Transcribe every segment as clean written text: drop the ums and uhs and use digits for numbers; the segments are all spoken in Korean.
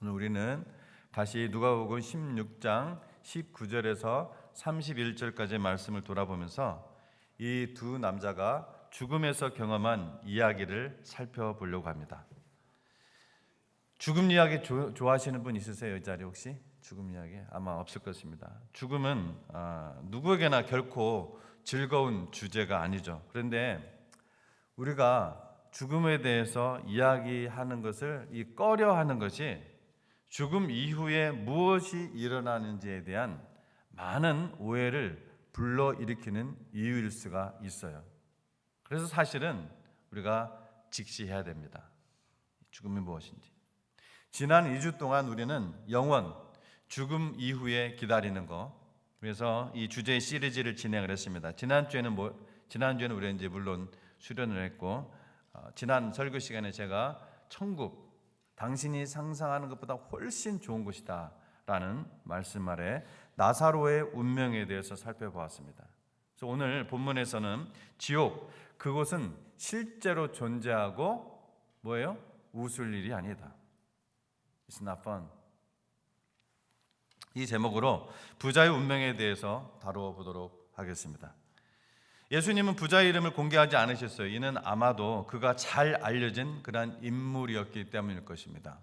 오늘 우리는 다시 누가복음 16장 19절에서 31절까지의 말씀을 돌아보면서 이 두 남자가 죽음에서 경험한 이야기를 살펴보려고 합니다. 죽음 이야기 좋아하시는 분 있으세요? 이 자리 혹시? 죽음 이야기? 아마 없을 것입니다. 죽음은 누구에게나 결코 즐거운 주제가 아니죠. 그런데 우리가 죽음에 대해서 이야기하는 것을 꺼려하는 것이 죽음 이후에 무엇이 일어나는지에 대한 많은 오해를 불러일으키는 이유일 수가 있어요. 그래서 사실은 우리가 직시해야 됩니다. 죽음이 무엇인지. 지난 2주 동안 우리는 영원, 죽음 이후에 기다리는 것, 그래서 이 주제의 시리즈를 진행을 했습니다. 지난주에는 우리는 이제 물론 수련을 했고, 지난 설교 시간에 제가 천국, 당신이 상상하는 것보다 훨씬 좋은 곳이다 라는 말씀 아래 나사로의 운명에 대해서 살펴보았습니다. 그래서 오늘 본문에서는 지옥, 그곳은 실제로 존재하고 뭐예요? 웃을 일이 아니다. It's not fun. 이 제목으로 부자의 운명에 대해서 다뤄보도록 하겠습니다. 예수님은 부자의 이름을 공개하지 않으셨어요. 이는 아마도 그가 잘 알려진 그런 인물이었기 때문일 것입니다.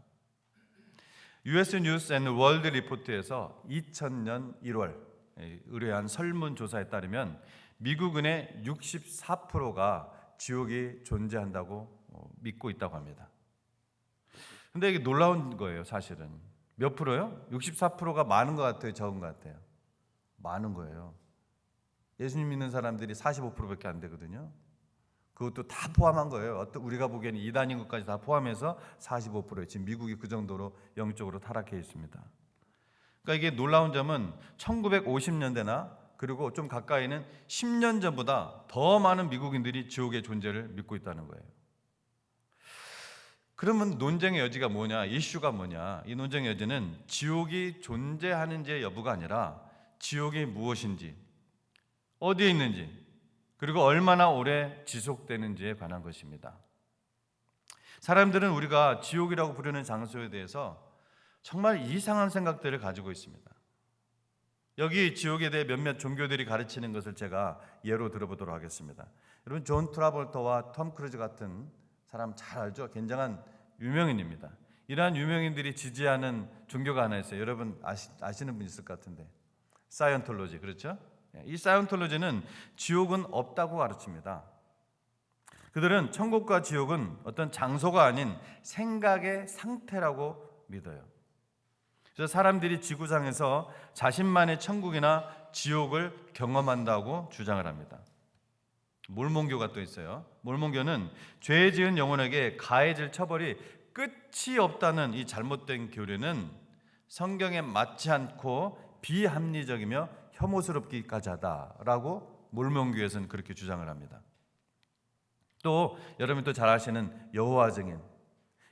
US 뉴스 앤 월드 리포트에서 2000년 1월 의뢰한 설문조사에 따르면 미국인의 64%가 지옥이 존재한다고 믿고 있다고 합니다. 근데 이게 놀라운 거예요, 사실은. 몇 프로요? 64%가 많은 것 같아요, 적은 것 같아요? 많은 거예요. 예수님 믿는 사람들이 45%밖에 안 되거든요. 그것도 다 포함한 거예요. 우리가 보기에는 이단 인구까지 다 포함해서 45%예요. 지금 미국이 그 정도로 영적으로 타락해 있습니다. 그러니까 이게 놀라운 점은 1950년대나 그리고 좀 가까이는 10년 전보다 더 많은 미국인들이 지옥의 존재를 믿고 있다는 거예요. 그러면 논쟁의 여지가 뭐냐? 이슈가 뭐냐? 이 논쟁의 여지는 지옥이 존재하는지의 여부가 아니라 지옥이 무엇인지, 어디에 있는지, 그리고 얼마나 오래 지속되는지에 관한 것입니다. 사람들은 우리가 지옥이라고 부르는 장소에 대해서 정말 이상한 생각들을 가지고 있습니다. 여기 지옥에 대해 몇몇 종교들이 가르치는 것을 제가 예로 들어보도록 하겠습니다. 여러분, 존 트라볼터와 톰 크루즈 같은 사람 잘 알죠? 굉장한 유명인입니다. 이러한 유명인들이 지지하는 종교가 하나 있어요. 여러분 아시는 분 있을 것 같은데, 사이언톨로지, 그렇죠? 이 사이언톨로지는 지옥은 없다고 가르칩니다. 그들은 천국과 지옥은 어떤 장소가 아닌 생각의 상태라고 믿어요. 그래서 사람들이 지구상에서 자신만의 천국이나 지옥을 경험한다고 주장을 합니다. 몰몬교가 또 있어요. 몰몬교는 죄 지은 영혼에게 가해질 처벌이 끝이 없다는 이 잘못된 교리는 성경에 맞지 않고 비합리적이며 혐오스럽기까지 하다라고 몰몬교에서는 그렇게 주장을 합니다. 또 여러분도 잘 아시는 여호와 증인.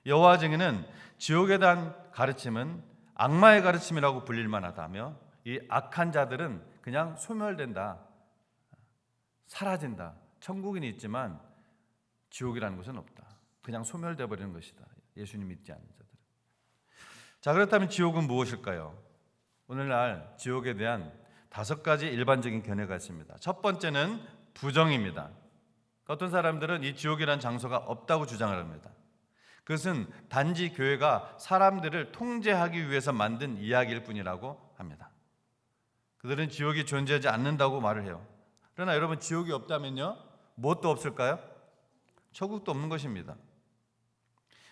여호와 증인은 지옥에 대한 가르침은 악마의 가르침이라고 불릴 만하다며 이 악한 자들은 그냥 소멸된다, 사라진다. 천국은 있지만 지옥이라는 것은 없다. 그냥 소멸돼 버리는 것이다. 예수님 믿지 않는 자들은. 자, 그렇다면 지옥은 무엇일까요? 오늘날 지옥에 대한 5가지 일반적인 견해가 있습니다. 첫 번째는 부정입니다. 어떤 사람들은 이 지옥이라는 장소가 없다고 주장을 합니다. 그것은 단지 교회가 사람들을 통제하기 위해서 만든 이야기일 뿐이라고 합니다. 그들은 지옥이 존재하지 않는다고 말을 해요. 그러나 여러분, 지옥이 없다면요? 무엇도 없을까요? 천국도 없는 것입니다.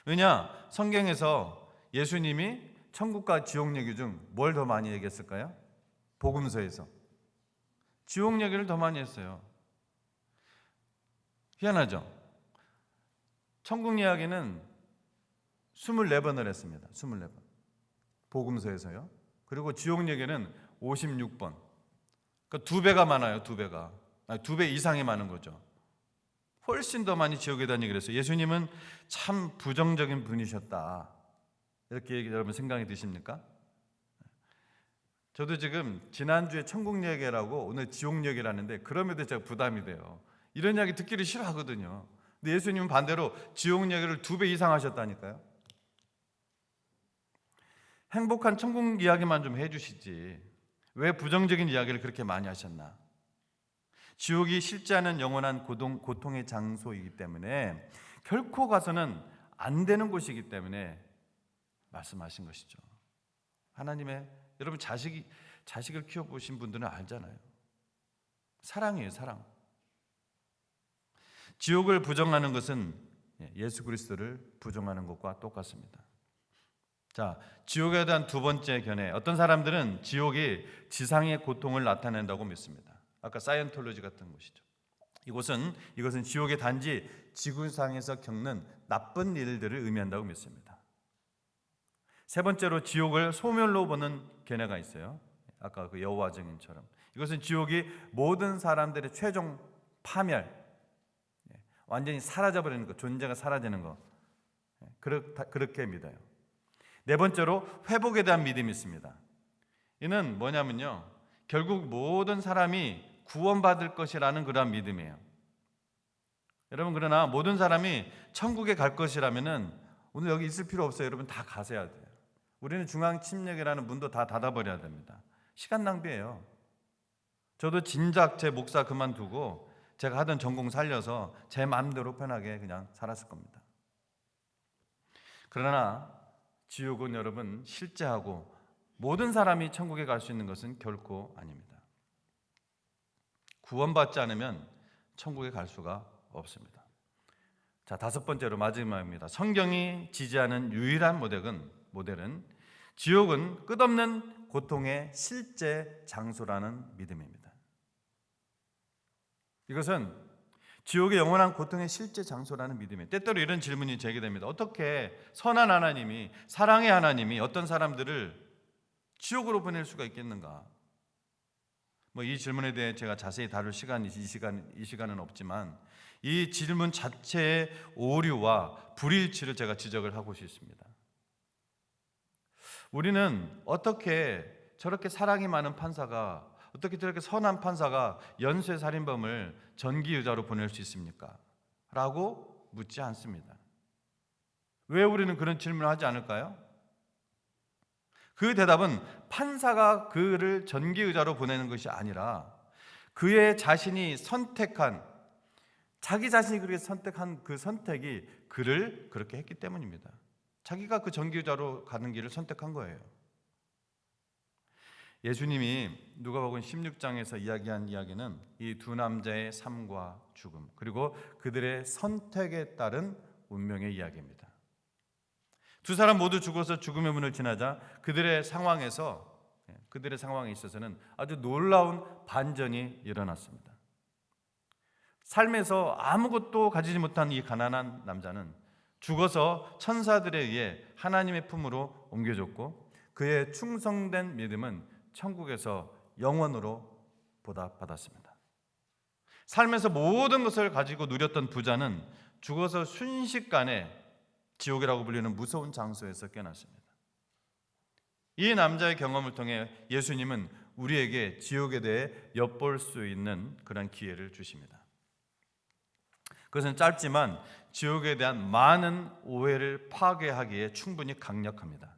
왜냐? 성경에서 예수님이 천국과 지옥 얘기 중 뭘 더 많이 얘기했을까요? 복음서에서 지옥 얘기를 더 많이 했어요. 희한하죠? 천국 이야기는 24번을 했습니다. 24번. 복음서에서요. 그리고 지옥 얘기는 56번. 그러니까 2배가 많아요. 2배가. 2배 이상이 많은 거죠. 훨씬 더 많이 지옥에 대한 얘기를 했어요. 예수님은 참 부정적인 분이셨다. 이렇게 여러분 생각이 드십니까? 저도 지금 지난주에 천국 얘기라고 오늘 지옥 얘기를 하는데 그럼에도 제가 부담이 돼요. 이런 이야기 듣기를 싫어하거든요. 근데 예수님은 반대로 지옥 얘기를 2배 이상 하셨다니까요. 행복한 천국 이야기만 좀 해주시지 왜 부정적인 이야기를 그렇게 많이 하셨나? 지옥이 실제하는 영원한 고통의 장소이기 때문에 결코 가서는 안 되는 곳이기 때문에 말씀하신 것이죠. 하나님의 여러분 자식을 키워보신 분들은 알잖아요. 사랑이에요, 사랑. 지옥을 부정하는 것은 예수 그리스도를 부정하는 것과 똑같습니다. 자, 지옥에 대한 두 번째 견해. 어떤 사람들은 지옥이 지상의 고통을 나타낸다고 믿습니다. 아까 사이언톨로지 같은 것이죠. 이것은 지옥의 단지 지구상에서 겪는 나쁜 일들을 의미한다고 믿습니다. 세 번째로 지옥을 소멸로 보는 견해가 있어요. 아까 그 여호와 증인처럼 이것은 지옥이 모든 사람들의 최종 파멸, 완전히 사라져버리는 것, 존재가 사라지는 것, 그렇게 믿어요. 네 번째로 회복에 대한 믿음이 있습니다. 이는 뭐냐면요, 결국 모든 사람이 구원받을 것이라는 그러한 믿음이에요. 여러분, 그러나 모든 사람이 천국에 갈 것이라면은 오늘 여기 있을 필요 없어요. 여러분 다 가셔야 돼요. 우리는 중앙 침례교라는 문도 다 닫아버려야 됩니다. 시간 낭비예요. 저도 진작 제 목사 그만두고 제가 하던 전공 살려서 제 마음대로 편하게 그냥 살았을 겁니다. 그러나 지옥은 여러분 실제하고 모든 사람이 천국에 갈 수 있는 것은 결코 아닙니다. 구원받지 않으면 천국에 갈 수가 없습니다. 자, 다섯 번째로 마지막입니다. 성경이 지지하는 유일한 모델은 지옥은 끝없는 고통의 실제 장소라는 믿음입니다. 이것은 지옥의 영원한 고통의 실제 장소라는 믿음이에요. 때때로 이런 질문이 제기됩니다. 어떻게 선한 하나님이, 사랑의 하나님이 어떤 사람들을 지옥으로 보낼 수가 있겠는가? 이 질문에 대해 제가 자세히 다룰 시간이 이 시간은 없지만 이 질문 자체의 오류와 불일치를 제가 지적을 하고 싶습니다. 우리는 어떻게 저렇게 사랑이 많은 판사가, 어떻게 저렇게 선한 판사가 연쇄살인범을 전기의자로 보낼 수 있습니까? 라고 묻지 않습니다. 왜 우리는 그런 질문을 하지 않을까요? 그 대답은 판사가 그를 전기의자로 보내는 것이 아니라 그의 자신이 선택한, 자기 자신이 그렇게 선택한 그 선택이 그를 그렇게 했기 때문입니다. 자기가 그 전기의자로 가는 길을 선택한 거예요. 예수님이 누가복음 16장에서 이야기한 이야기는 이 두 남자의 삶과 죽음, 그리고 그들의 선택에 따른 운명의 이야기입니다. 두 사람 모두 죽어서 죽음의 문을 지나자 그들의 상황에 있어서는 아주 놀라운 반전이 일어났습니다. 삶에서 아무것도 가지지 못한 이 가난한 남자는 죽어서 천사들에 의해 하나님의 품으로 옮겨졌고 그의 충성된 믿음은 천국에서 영원으로 보답받았습니다. 삶에서 모든 것을 가지고 누렸던 부자는 죽어서 순식간에 지옥이라고 불리는 무서운 장소에서 깨어났습니다. 이 남자의 경험을 통해 예수님은 우리에게 지옥에 대해 엿볼 수 있는 그런 기회를 주십니다. 그것은 짧지만 지옥에 대한 많은 오해를 파괴하기에 충분히 강력합니다.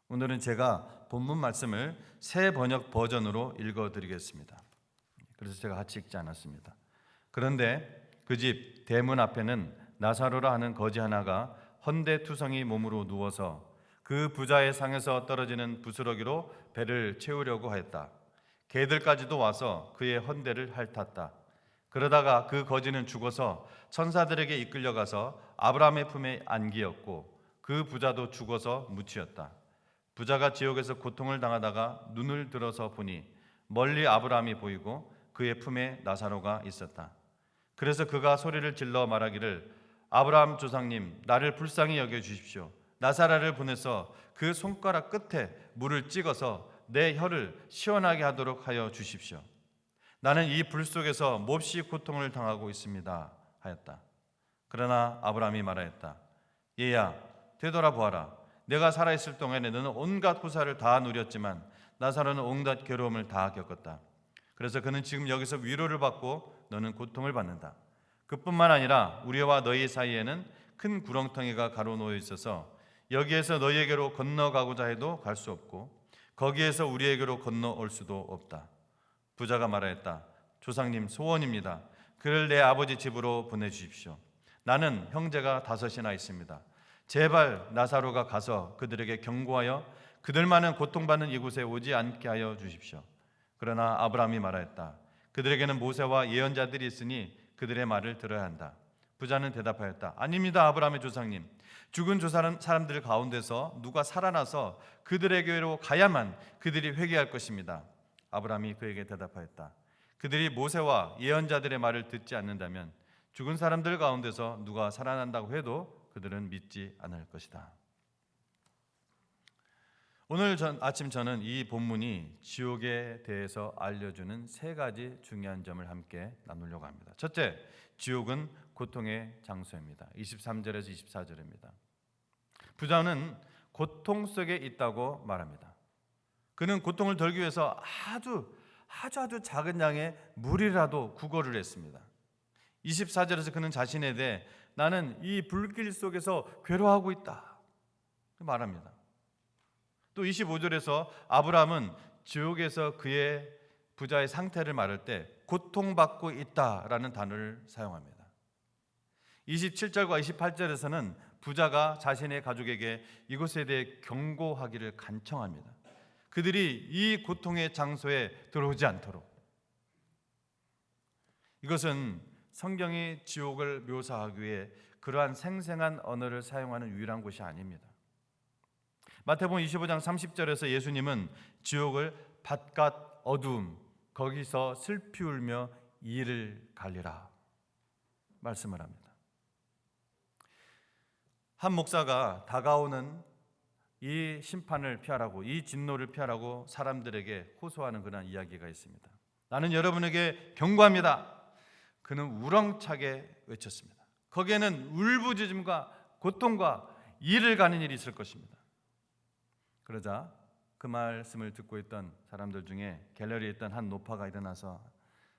오늘은 제가 본문 말씀을 새 번역 버전으로 읽어드리겠습니다. 그래서 제가 같이 읽지 않았습니다. 그런데 그 집 대문 앞에는 나사로라 하는 거지 하나가 헌데투성이 몸으로 누워서 그 부자의 상에서 떨어지는 부스러기로 배를 채우려고 하였다. 개들까지도 와서 그의 헌데를 핥았다. 그러다가 그 거지는 죽어서 천사들에게 이끌려가서 아브라함의 품에 안기었고 그 부자도 죽어서 묻히었다. 부자가 지옥에서 고통을 당하다가 눈을 들어서 보니 멀리 아브라함이 보이고 그의 품에 나사로가 있었다. 그래서 그가 소리를 질러 말하기를 아브라함 조상님, 나를 불쌍히 여겨주십시오. 나사로를 보내서 그 손가락 끝에 물을 찍어서 내 혀를 시원하게 하도록 하여 주십시오. 나는 이 불 속에서 몹시 고통을 당하고 있습니다 하였다. 그러나 아브라함이 말하였다. 얘야, 되돌아보아라. 내가 살아있을 동안에 너는 온갖 후사를 다 누렸지만 나사로는 온갖 괴로움을 다 겪었다. 그래서 그는 지금 여기서 위로를 받고 너는 고통을 받는다. 그뿐만 아니라 우리와 너희 사이에는 큰 구렁텅이가 가로놓여 있어서 여기에서 너희에게로 건너가고자 해도 갈 수 없고 거기에서 우리에게로 건너올 수도 없다. 부자가 말하였다. 조상님 소원입니다. 그를 내 아버지 집으로 보내주십시오. 나는 형제가 5이나 있습니다. 제발 나사로가 가서 그들에게 경고하여 그들만은 고통받는 이곳에 오지 않게 하여 주십시오. 그러나 아브라함이 말하였다. 그들에게는 모세와 예언자들이 있으니 그들의 말을 들어야 한다. 부자는 대답하였다. 아닙니다, 아브라함의 조상님. 죽은 사람들 가운데서 누가 살아나서 그들에게로 가야만 그들이 회개할 것입니다. 아브라함이 그에게 대답하였다. 그들이 모세와 예언자들의 말을 듣지 않는다면 죽은 사람들 가운데서 누가 살아난다고 해도 그들은 믿지 않을 것이다. 오늘 아침 저는 이 본문이 지옥에 대해서 알려주는 3가지 중요한 점을 함께 나누려고 합니다. 첫째, 지옥은 고통의 장소입니다. 23절에서 24절입니다. 부자는 고통 속에 있다고 말합니다. 그는 고통을 덜기 위해서 아주 작은 양의 물이라도 구걸을 했습니다. 24절에서 그는 자신에 대해 나는 이 불길 속에서 괴로워하고 있다 말합니다. 또 25절에서 아브라함은 지옥에서 그의 부자의 상태를 말할 때 고통받고 있다라는 단어를 사용합니다. 27절과 28절에서는 부자가 자신의 가족에게 이곳에 대해 경고하기를 간청합니다. 그들이 이 고통의 장소에 들어오지 않도록. 이것은 성경이 지옥을 묘사하기 위해 그러한 생생한 언어를 사용하는 유일한 곳이 아닙니다. 마태복음 25장 30절에서 예수님은 지옥을 바깥 어두움, 거기서 슬피 울며 이를 갈리라 말씀을 합니다. 한 목사가 다가오는 이 심판을 피하라고, 이 진노를 피하라고 사람들에게 호소하는 그런 이야기가 있습니다. 나는 여러분에게 경고합니다. 그는 우렁차게 외쳤습니다. 거기에는 울부짖음과 고통과 이를 가는 일이 있을 것입니다. 그러자 그 말씀을 듣고 있던 사람들 중에 갤러리에 있던 한 노파가 일어나서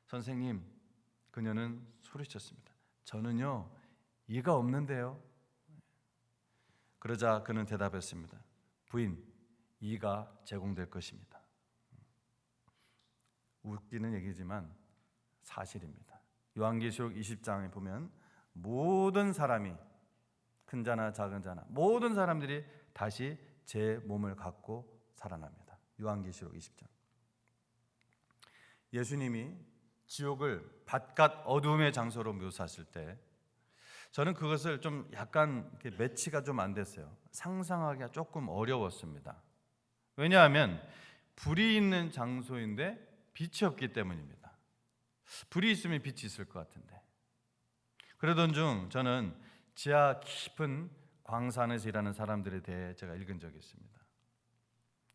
선생님, 그녀는 소리쳤습니다. 저는요 이가 없는데요. 그러자 그는 대답했습니다. 부인, 이가 제공될 것입니다. 웃기는 얘기지만 사실입니다. 요한계시록 20장에 보면 모든 사람이, 큰 자나 작은 자나 모든 사람들이 다시 제 몸을 갖고 살아납니다. 요한계시록 20장. 예수님이 지옥을 바깥 어두움의 장소로 묘사했을 때 저는 그것을 좀 약간 매치가 좀 안 됐어요. 상상하기가 조금 어려웠습니다. 왜냐하면 불이 있는 장소인데 빛이 없기 때문입니다. 불이 있으면 빛이 있을 것 같은데. 그러던 중 저는 지하 깊은 광산에서 일하는 사람들에 대해 제가 읽은 적이 있습니다.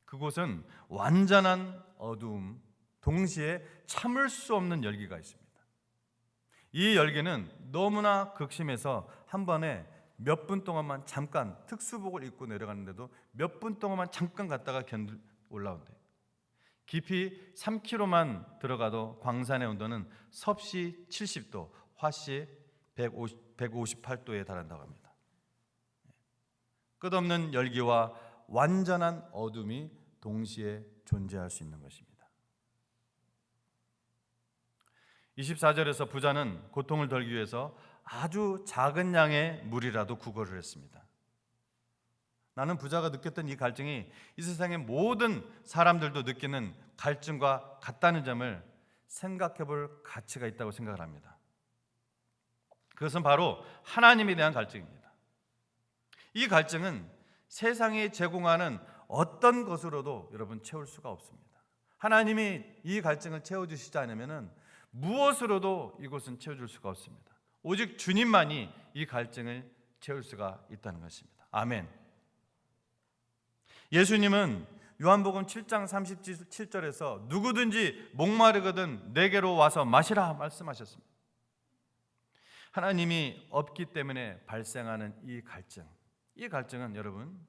그곳은 완전한 어두움, 동시에 참을 수 없는 열기가 있습니다. 이 열기는 너무나 극심해서 한 번에 몇 분 동안만 잠깐 특수복을 입고 내려가는데도 몇 분 동안만 잠깐 갔다가 올라온대요. 깊이 3km만 들어가도 광산의 온도는 섭씨 70도, 화씨 158도에 달한다고 합니다. 끝없는 열기와 완전한 어둠이 동시에 존재할 수 있는 것입니다. 24절에서 부자는 고통을 덜기 위해서 아주 작은 양의 물이라도 구걸을 했습니다. 나는 부자가 느꼈던 이 갈증이 이 세상의 모든 사람들도 느끼는 갈증과 같다는 점을 생각해 볼 가치가 있다고 생각을 합니다. 그것은 바로 하나님에 대한 갈증입니다. 이 갈증은 세상이 제공하는 어떤 것으로도 여러분 채울 수가 없습니다. 하나님이 이 갈증을 채워주시지 않으면 무엇으로도 이곳은 채워줄 수가 없습니다. 오직 주님만이 이 갈증을 채울 수가 있다는 것입니다. 아멘. 예수님은 요한복음 7장 37절에서 누구든지 목마르거든 내게로 와서 마시라 말씀하셨습니다. 하나님이 없기 때문에 발생하는 이 갈증은 여러분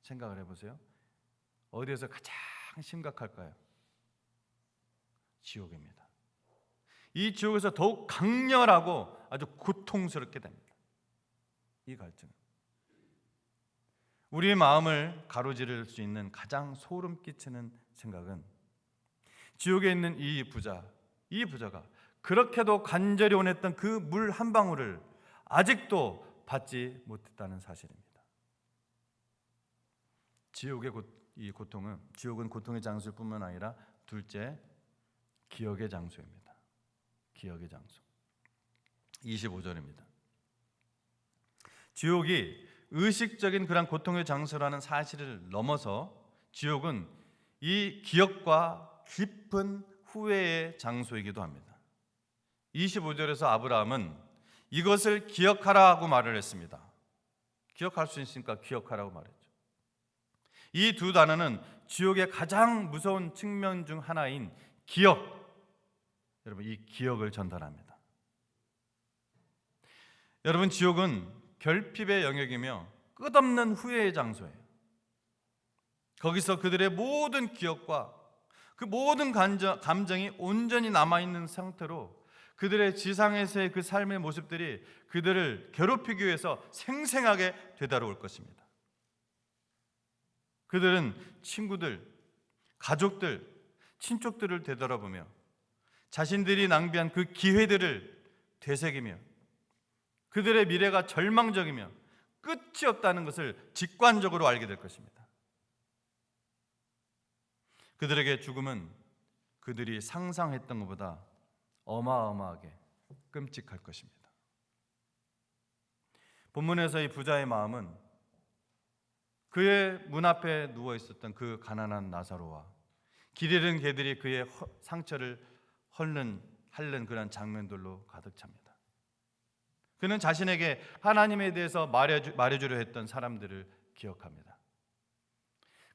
생각을 해보세요. 어디에서 가장 심각할까요? 지옥입니다. 이 지옥에서 더욱 강렬하고 아주 고통스럽게 됩니다. 이 갈증. 우리의 마음을 가로지를 수 있는 가장 소름 끼치는 생각은 지옥에 있는 이 부자가 그렇게도 간절히 원했던 그 물 한 방울을 아직도 받지 못했다는 사실입니다. 이 고통은 지옥은 고통의 장소일 뿐만 아니라 둘째, 기억의 장소입니다. 기억의 장소. 25절입니다. 지옥이 의식적인 그런 고통의 장소라는 사실을 넘어서 지옥은 이 기억과 깊은 후회의 장소이기도 합니다. 25절에서 아브라함은 이것을 기억하라고 말을 했습니다. 기억할 수 있으니까 기억하라고 말했죠. 이 두 단어는 지옥의 가장 무서운 측면 중 하나인 기억, 여러분 이 기억을 전달합니다. 여러분 지옥은 결핍의 영역이며 끝없는 후회의 장소예요. 거기서 그들의 모든 기억과 그 모든 감정이 온전히 남아있는 상태로 그들의 지상에서의 그 삶의 모습들이 그들을 괴롭히기 위해서 생생하게 되돌아올 것입니다. 그들은 친구들, 가족들, 친족들을 되돌아보며 자신들이 낭비한 그 기회들을 되새기며 그들의 미래가 절망적이며 끝이 없다는 것을 직관적으로 알게 될 것입니다. 그들에게 죽음은 그들이 상상했던 것보다 어마어마하게 끔찍할 것입니다. 본문에서 이 부자의 마음은 그의 문 앞에 누워 있었던 그 가난한 나사로와 길 잃은 개들이 그의 상처를 핥는 그런 장면들로 가득 찹니다. 그는 자신에게 하나님에 대해서 말해주려 했던 사람들을 기억합니다.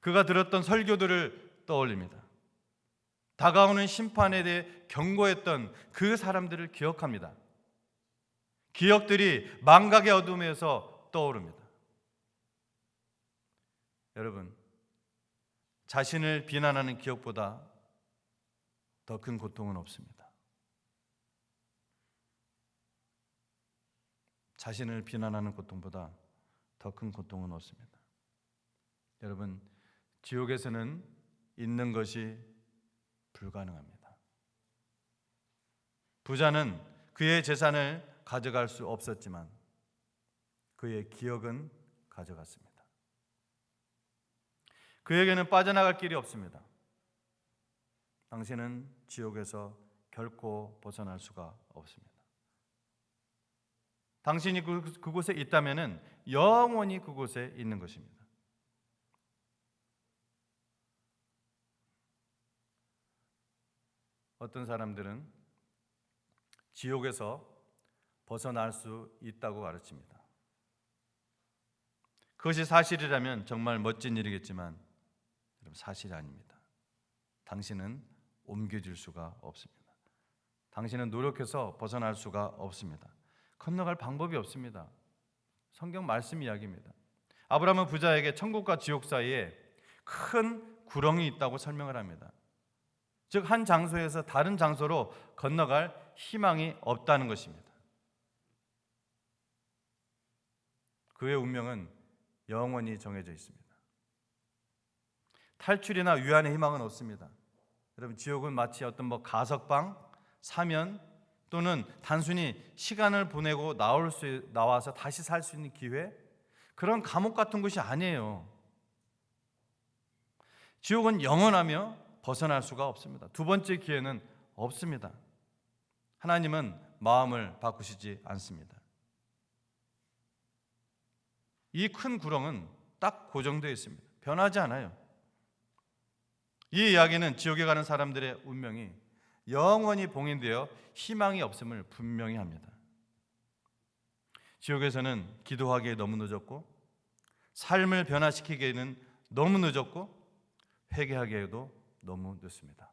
그가 들었던 설교들을 떠올립니다. 다가오는 심판에 대해 경고했던 그 사람들을 기억합니다. 기억들이 망각의 어둠에서 떠오릅니다. 여러분, 자신을 비난하는 기억보다 더 큰 고통은 없습니다. 자신을 비난하는 고통보다 더 큰 고통은 없습니다. 여러분, 지옥에서는 있는 것이 불가능합니다. 부자는 그의 재산을 가져갈 수 없었지만 그의 기억은 가져갔습니다. 그에게는 빠져나갈 길이 없습니다. 당신은 지옥에서 결코 벗어날 수가 없습니다. 당신이 그곳에 있다면 영원히 그곳에 있는 것입니다. 어떤 사람들은 지옥에서 벗어날 수 있다고 가르칩니다. 그것이 사실이라면 정말 멋진 일이겠지만 사실이 아닙니다. 당신은 옮겨질 수가 없습니다. 당신은 노력해서 벗어날 수가 없습니다. 건너갈 방법이 없습니다. 성경 말씀 이야기입니다. 아브라함은 부자에게 천국과 지옥 사이에 큰 구렁이 있다고 설명을 합니다. 즉 한 장소에서 다른 장소로 건너갈 희망이 없다는 것입니다. 그의 운명은 영원히 정해져 있습니다. 탈출이나 위안의 희망은 없습니다. 여러분, 지옥은 마치 어떤 가석방, 사면 또는 단순히 시간을 보내고 나와서 다시 살 수 있는 기회, 그런 감옥 같은 곳이 아니에요. 지옥은 영원하며 벗어날 수가 없습니다. 두 번째 기회는 없습니다. 하나님은 마음을 바꾸시지 않습니다. 이 큰 구렁은 딱 고정되어 있습니다. 변하지 않아요. 이 이야기는 지옥에 가는 사람들의 운명이 영원히 봉인되어 희망이 없음을 분명히 합니다. 지옥에서는 기도하기에 너무 늦었고, 삶을 변화시키기에는 너무 늦었고, 회개하기에도 너무 늦습니다.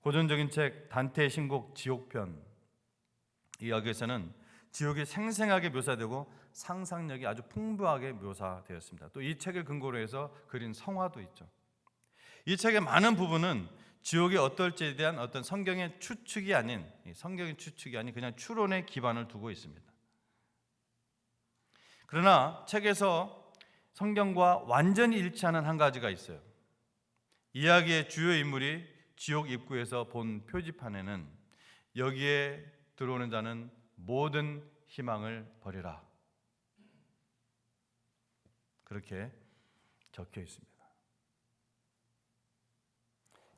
고전적인 책 단테의 신곡 지옥편 이야기에서는 지옥이 생생하게 묘사되고 상상력이 아주 풍부하게 묘사되었습니다. 또 이 책을 근거로 해서 그린 성화도 있죠. 이 책의 많은 부분은 지옥이 어떨지에 대한 어떤 성경의 추측이 아닌 그냥 추론의 기반을 두고 있습니다. 그러나 책에서 성경과 완전히 일치하는 한 가지가 있어요. 이야기의 주요 인물이 지옥 입구에서 본 표지판에는 여기에 들어오는 자는 모든 희망을 버리라, 그렇게 적혀 있습니다.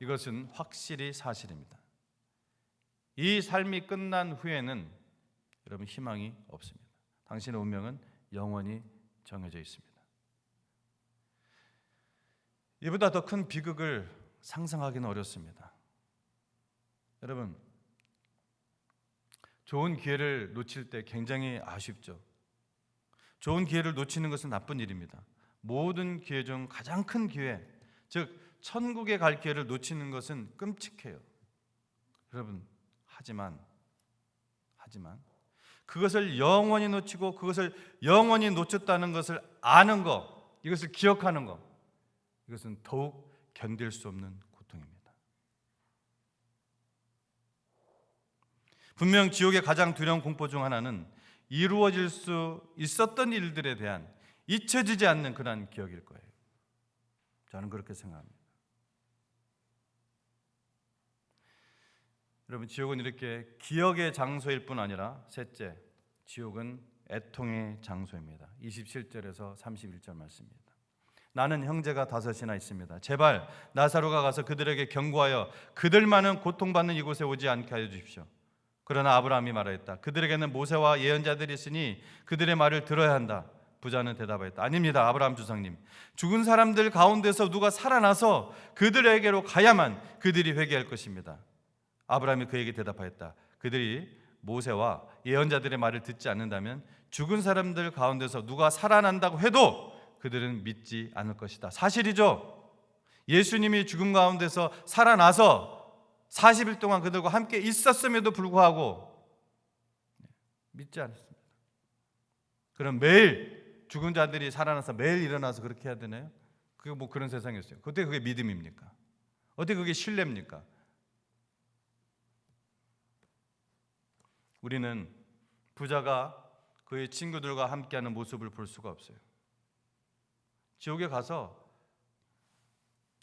이것은 확실히 사실입니다. 이 삶이 끝난 후에는 여러분 희망이 없습니다. 당신의 운명은 영원히 정해져 있습니다. 이보다 더 큰 비극을 상상하기는 어렵습니다. 여러분, 좋은 기회를 놓칠 때 굉장히 아쉽죠. 좋은 기회를 놓치는 것은 나쁜 일입니다. 모든 기회 중 가장 큰 기회, 즉 천국에 갈 기회를 놓치는 것은 끔찍해요. 여러분, 하지만 그것을 영원히 놓치고 그것을 영원히 놓쳤다는 것을 아는 것, 이것을 기억하는 것, 이것은 더욱 견딜 수 없는 고통입니다. 분명 지옥의 가장 두려운 공포 중 하나는 이루어질 수 있었던 일들에 대한 잊혀지지 않는 그런 기억일 거예요. 저는 그렇게 생각합니다. 여러분, 지옥은 이렇게 기억의 장소일 뿐 아니라 셋째, 지옥은 애통의 장소입니다. 27절에서 31절 말씀입니다. 나는 형제가 5이나 있습니다. 제발 나사로가 가서 그들에게 경고하여 그들만은 고통받는 이곳에 오지 않게 하여 주십시오. 그러나 아브라함이 말하였다. 그들에게는 모세와 예언자들이 있으니 그들의 말을 들어야 한다. 부자는 대답하였다. 아닙니다, 아브라함 조상님. 죽은 사람들 가운데서 누가 살아나서 그들에게로 가야만 그들이 회개할 것입니다. 아브라함이 그에게 대답하였다. 그들이 모세와 예언자들의 말을 듣지 않는다면 죽은 사람들 가운데서 누가 살아난다고 해도 그들은 믿지 않을 것이다. 사실이죠. 예수님이 죽음 가운데서 살아나서 40일 동안 그들과 함께 있었음에도 불구하고 믿지 않습니다. 그럼 매일 죽은 자들이 살아나서 매일 일어나서 그렇게 해야 되나요? 그게 뭐 그런 세상이었어요. 어떻게 그게 믿음입니까? 어떻게 그게 신뢰입니까? 우리는 부자가 그의 친구들과 함께하는 모습을 볼 수가 없어요. 지옥에 가서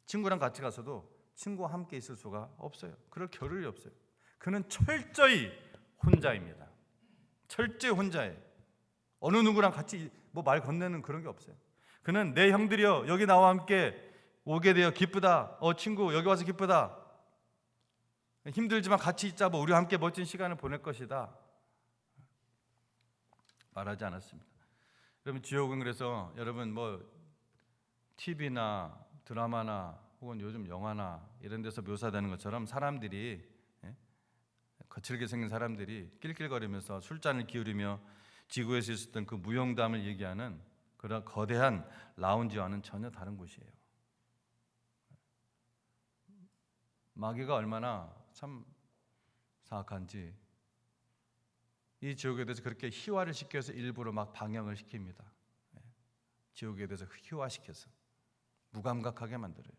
친구랑 같이 가서도 친구와 함께 있을 수가 없어요. 그럴 겨를이 없어요. 그는 철저히 혼자입니다. 철저히 혼자예요. 어느 누구랑 같이 뭐 말 건네는 그런 게 없어요. 그는 내 형들이여 여기 나와 함께 오게 되어 기쁘다. 친구 여기 와서 기쁘다. 힘들지만 같이 있자. 뭐 우리와 함께 멋진 시간을 보낼 것이다. 말하지 않았습니다. 여러분, 지옥은 그래서 여러분 뭐 TV나 드라마나 혹은 요즘 영화나 이런 데서 묘사되는 것처럼 사람들이 거칠게 생긴 사람들이 낄낄거리면서 술잔을 기울이며 지구에서 있었던 그 무용담을 얘기하는 그런 거대한 라운지와는 전혀 다른 곳이에요. 마귀가 얼마나 참 사악한지 이 지옥에 대해서 그렇게 희화를 시켜서 일부러 막 방영을 시킵니다. 지옥에 대해서 희화시켜서 무감각하게 만들어요.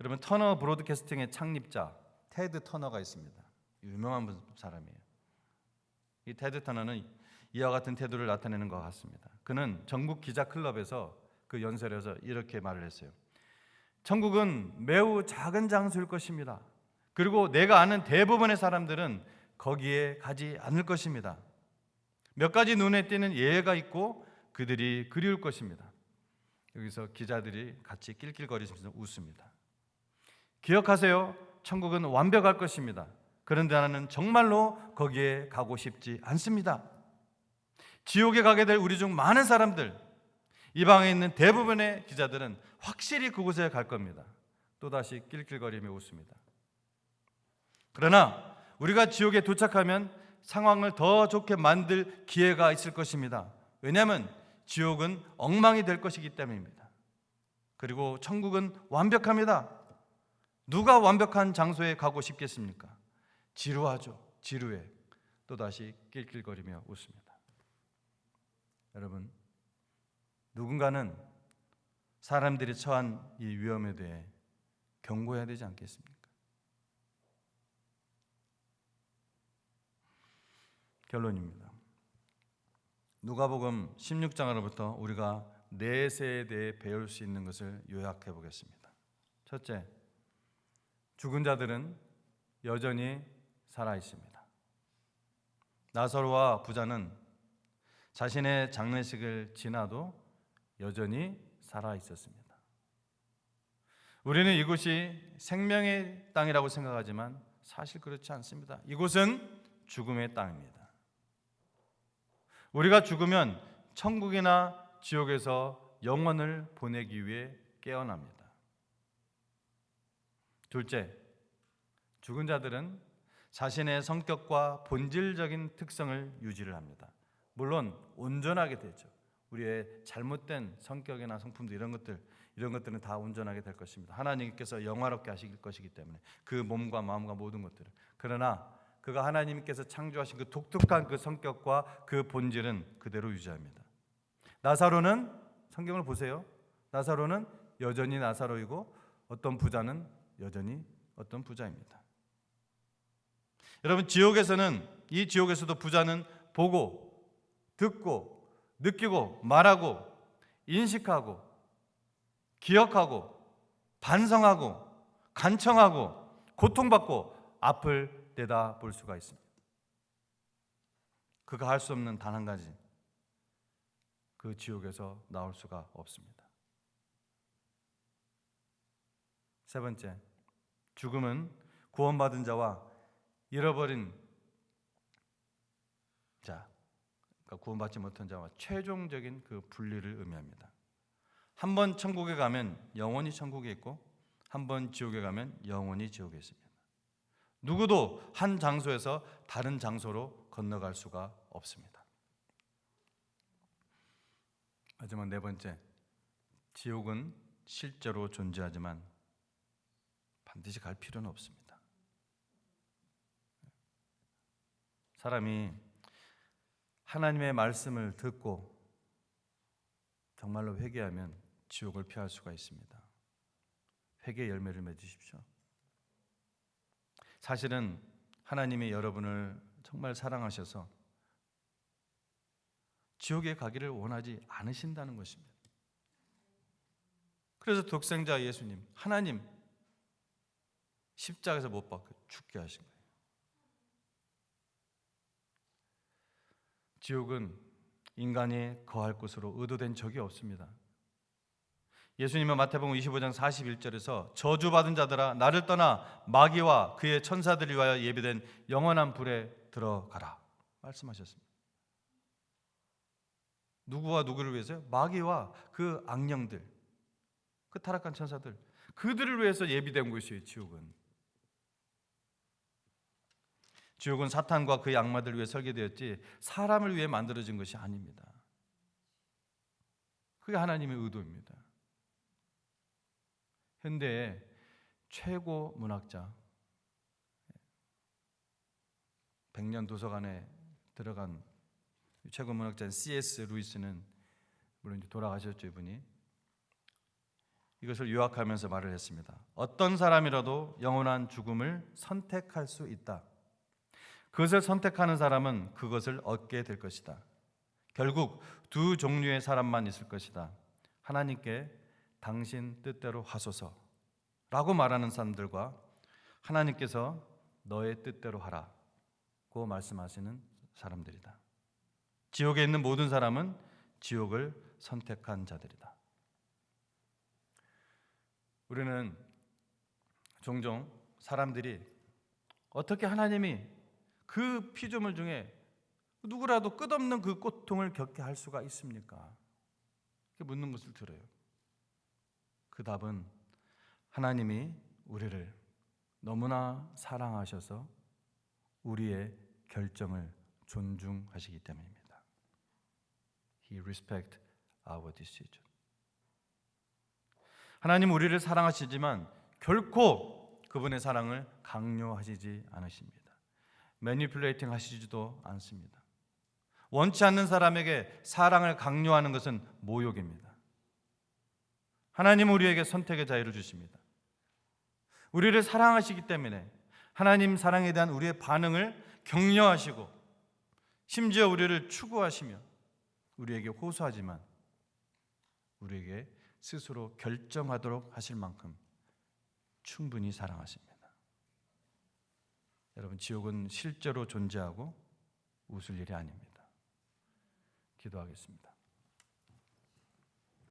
여러분, 터너 브로드캐스팅의 창립자 테드 터너가 있습니다. 유명한 사람이에요. 이 테드 터너는 이와 같은 태도를 나타내는 것 같습니다. 그는 전국 기자 클럽에서 그 연설에서 이렇게 말을 했어요. 천국은 매우 작은 장소일 것입니다. 그리고 내가 아는 대부분의 사람들은 거기에 가지 않을 것입니다. 몇 가지 눈에 띄는 예외가 있고 그들이 그리울 것입니다. 여기서 기자들이 같이 낄낄거리면서 웃습니다. 기억하세요. 천국은 완벽할 것입니다. 그런데 나는 정말로 거기에 가고 싶지 않습니다. 지옥에 가게 될 우리 중 많은 사람들, 이 방에 있는 대부분의 기자들은 확실히 그곳에 갈 겁니다. 또다시 낄낄거리며 웃습니다. 그러나 우리가 지옥에 도착하면 상황을 더 좋게 만들 기회가 있을 것입니다. 왜냐하면 지옥은 엉망이 될 것이기 때문입니다. 그리고 천국은 완벽합니다. 누가 완벽한 장소에 가고 싶겠습니까? 지루하죠. 지루해. 또다시 낄낄거리며 웃습니다. 여러분, 누군가는 사람들이 처한 이 위험에 대해 경고해야 되지 않겠습니까? 결론입니다. 누가복음 16장으로부터 우리가 넷에 대해 배울 수 있는 것을 요약해 보겠습니다. 첫째, 죽은 자들은 여전히 살아 있습니다. 나사로와 부자는 자신의 장례식을 지나도 여전히 살아 있었습니다. 우리는 이곳이 생명의 땅이라고 생각하지만 사실 그렇지 않습니다. 이곳은 죽음의 땅입니다. 우리가 죽으면 천국이나 지옥에서 영혼을 보내기 위해 깨어납니다. 둘째, 죽은 자들은 자신의 성격과 본질적인 특성을 유지를 합니다. 물론 온전하게 되죠. 우리의 잘못된 성격이나 성품도 이런 것들은 다 온전하게 될 것입니다. 하나님께서 영화롭게 하실 것이기 때문에 그 몸과 마음과 모든 것들을. 그러나 그가 하나님께서 창조하신 그 독특한 그 성격과 그 본질은 그대로 유지합니다. 나사로는 성경을 보세요. 나사로는 여전히 나사로이고 어떤 부자는 여전히 어떤 부자입니다. 여러분, 이 지옥에서도 부자는 보고, 듣고, 느끼고, 말하고, 인식하고, 기억하고, 반성하고, 간청하고, 고통받고 앞을 내다볼 수가 있습니다. 그가 할 수 없는 단 한 가지, 그 지옥에서 나올 수가 없습니다. 세 번째, 죽음은 구원받은 자와 잃어버린 자, 그러니까 구원받지 못한 자와 최종적인 그 분리를 의미합니다. 한 번 천국에 가면 영원히 천국에 있고 한 번 지옥에 가면 영원히 지옥에 있습니다. 누구도 한 장소에서 다른 장소로 건너갈 수가 없습니다. 마지막 네 번째, 지옥은 실제로 존재하지만 반드시 갈 필요는 없습니다. 사람이 하나님의 말씀을 듣고 정말로 회개하면 지옥을 피할 수가 있습니다. 회개의 열매를 맺으십시오. 사실은 하나님이 여러분을 정말 사랑하셔서 지옥에 가기를 원하지 않으신다는 것입니다. 그래서 독생자 예수님, 하나님 십자가에서 못 박혀 죽게 하신 거예요. 지옥은 인간이 거할 곳으로 의도된 적이 없습니다. 예수님은 마태복음 25장 41절에서 저주받은 자들아 나를 떠나 마귀와 그의 천사들을 위하여 예비된 영원한 불에 들어가라 말씀하셨습니다. 누구와 누구를 위해서요? 마귀와 그 악령들, 그 타락한 천사들, 그들을 위해서 예비된 곳이에요. 지옥은 사탄과 그의 악마들을 위해 설계되었지 사람을 위해 만들어진 것이 아닙니다. 그게 하나님의 의도입니다. 현대의 최고 문학자, 100년 도서관에 들어간 최고 문학자 C.S. 루이스는 물론 이제 돌아가셨죠. 이분이 이것을 요약하면서 말을 했습니다. 어떤 사람이라도 영원한 죽음을 선택할 수 있다. 그것을 선택하는 사람은 그것을 얻게 될 것이다. 결국 두 종류의 사람만 있을 것이다. 하나님께 당신 뜻대로 하소서라고 말하는 사람들과 하나님께서 너의 뜻대로 하라고 말씀하시는 사람들이다. 지옥에 있는 모든 사람은 지옥을 선택한 자들이다. 우리는 종종 사람들이 어떻게 하나님이 그 피조물 중에 누구라도 끝없는 그 고통을 겪게 할 수가 있습니까? 이렇게 묻는 것을 들어요. 그 답은 하나님이 우리를 너무나 사랑하셔서 우리의 결정을 존중하시기 때문입니다. He respects our decision. 하나님 우리를 사랑하시지만 결코 그분의 사랑을 강요하시지 않으십니다. 매니플레이팅 하시지도 않습니다. 원치 않는 사람에게 사랑을 강요하는 것은 모욕입니다. 하나님은 우리에게 선택의 자유를 주십니다. 우리를 사랑하시기 때문에 하나님 사랑에 대한 우리의 반응을 격려하시고 심지어 우리를 추구하시며 우리에게 호소하지만 우리에게 스스로 결정하도록 하실 만큼 충분히 사랑하십니다. 여러분, 지옥은 실제로 존재하고 웃을 일이 아닙니다. 기도하겠습니다.